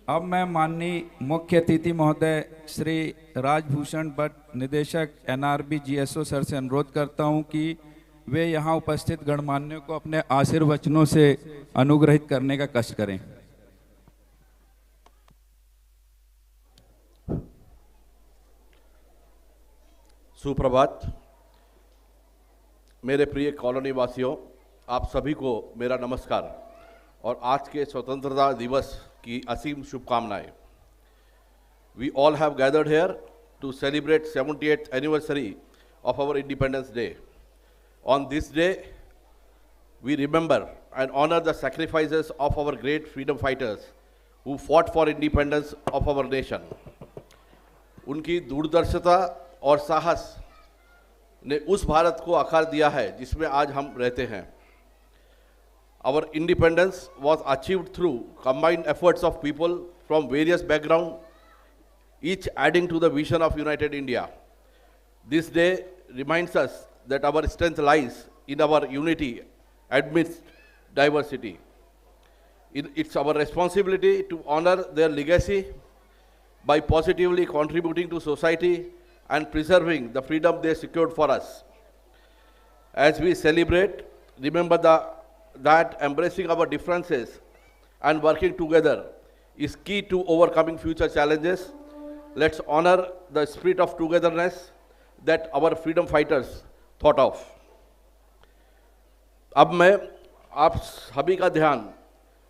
अब मैं माननीय मुख्य अतिथि महोदय श्री राजभूषण भट्ट निदेशक एनआरबी जीएसओ सर से अनुरोध करता हूं कि वे यहां उपस्थित गणमान्यों को अपने आशीर्वचनों से अनुग्रहित करने का कष्ट करें। सुप्रभात। मेरे प्रिय कॉलोनी वासियों, आप सभी को मेरा नमस्कार और आज के स्वतंत्रता दिवस की असीम शुभकामनाएं। We all have gathered here to celebrate 78th anniversary of our Independence Day. On this day, we remember and honor the sacrifices of our great freedom fighters who fought for independence of our nation. उनकी दूरदर्शिता और साहस ने उस भारत को आकार दिया है जिसमें आज हम रहते हैं। Our independence was achieved through combined efforts of people from various backgrounds, each adding to the vision of United India. This day reminds us that our strength lies in our unity amidst diversity. It's our responsibility to honor their legacy by positively contributing to society and preserving the freedom they secured for us. As we celebrate, remember that embracing our differences and working together is key to overcoming future challenges. Let's honor the spirit of togetherness that our freedom fighters thought of. अब मैं आप सभी का ध्यान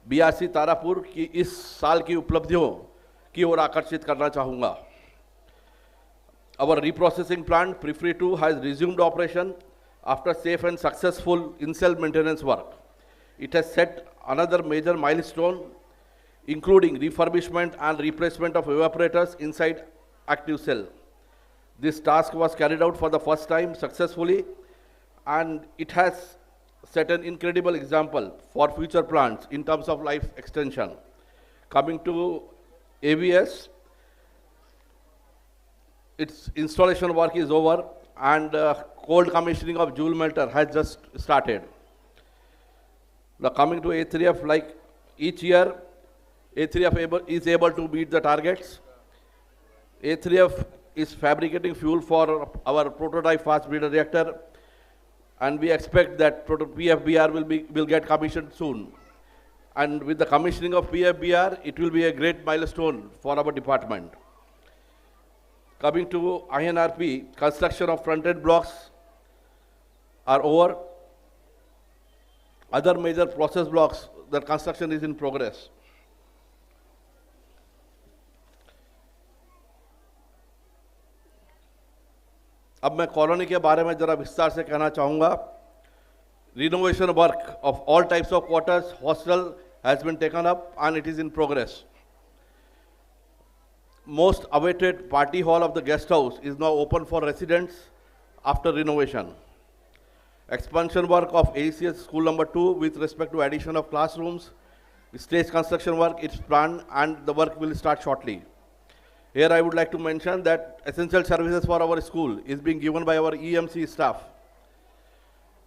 BRC Tarapur की इस साल की उपलब्धियों की ओर आकर्षित करना चाहूँगा। Our reprocessing plant Prifri 2 has resumed operation after safe and successful in-cell maintenance work. It has set another major milestone, including refurbishment and replacement of evaporators inside active cell. This task was carried out for the first time successfully, and it has set an incredible example for future plants in terms of life extension. Coming to AVS, its installation work is over and cold commissioning of joule melter has just started. Now coming to A3F, like each year, A3F is able to meet the targets. A3F is fabricating fuel for our prototype fast breeder reactor, and we expect that PFBR will get commissioned soon. And with the commissioning of PFBR, it will be a great milestone for our department. Coming to INRP, construction of front-end blocks are over. Other major process blocks, the construction is in progress. अब मैं colony के बारे में जरा विस्तार से कहना चाहूँगा। Renovation work of all types of quarters, hostel has been taken up and it is in progress. Most awaited party hall of the guest house is now open for residents after renovation. Expansion work of ACS school number 2 with respect to addition of classrooms, stage construction work is planned and the work will start shortly. Here I would like to mention that essential services for our school is being given by our EMC staff.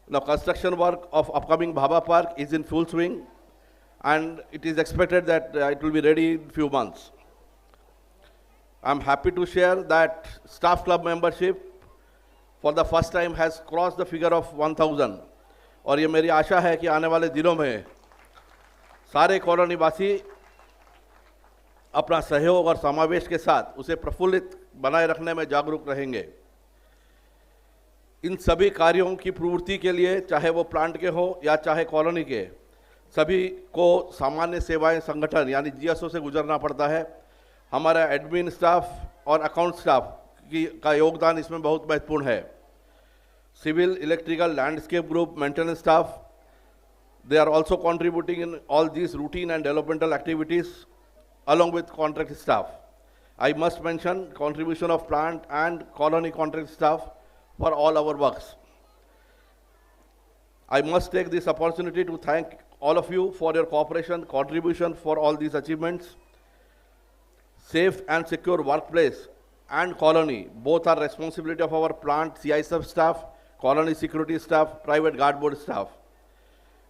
Now construction work of upcoming Bhaba Park is in full swing and it is expected that it will be ready in few months. I'm happy to share that staff club membership for the first time has crossed the figure of 1000 और ये मेरी आशा है कि आने वाले दिनों में सारे कॉलोनी वासी अपना सहयोग और समावेश के साथ उसे प्रफुल्लित बनाए रखने में जागरूक रहेंगे। इन सभी कार्यों की प्रवृत्ति के लिए चाहे वो प्लांट के हो या चाहे कॉलोनी के, सभी को सामान्य सेवाएं संगठन यानी जीएसओ से गुजरना पड़ता है। हमारा एडमिन स्टाफ और अकाउंट स्टाफ का योगदान इसमें बहुत महत्वपूर्ण है। Civil, electrical, landscape group, maintenance staff, they are also contributing in all these routine and developmental activities along with contract staff. I must mention contribution of plant and colony contract staff for all our works. I must take this opportunity to thank all of you for your cooperation, contribution for all these achievements. Safe and secure workplace and colony both are responsibility of our plant CISF staff, colony security staff, private guard board staff.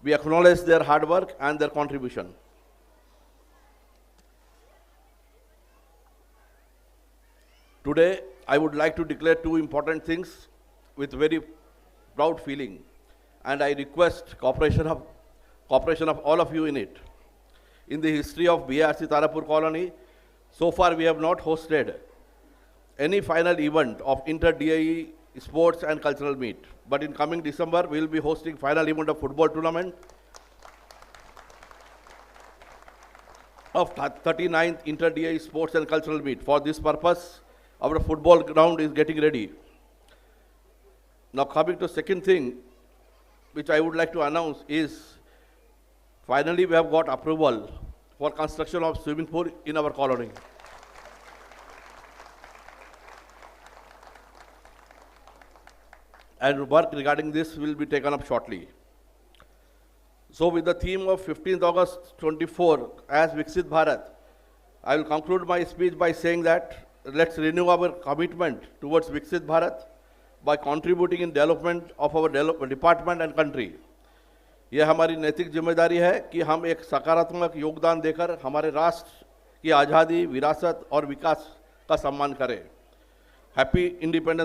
We acknowledge their hard work and their contribution. Today, I would like to declare two important things with very proud feeling, and I request cooperation of all of you in it. In the history of BARC Tarapur Colony, so far we have not hosted any final event of inter-DAE sports and cultural meet. But in coming December, we will be hosting final event of football tournament of 39th inter-DAE sports and cultural meet. For this purpose, our football ground is getting ready. Now coming to second thing, which I would like to announce is, finally we have got approval for construction of swimming pool in our colony. And work regarding this will be taken up shortly. So with the theme of 15th August 24 as Viksit Bharat, I will conclude my speech by saying that let's renew our commitment towards Viksit Bharat by contributing in development of our department and country. यह हमारी नैतिक जिम्मेदारी है कि हम एक सकारात्मक योगदान देकर हमारे राष्ट्र की आज़ादी, विरासत और विकास का सम्मान करें. Happy independence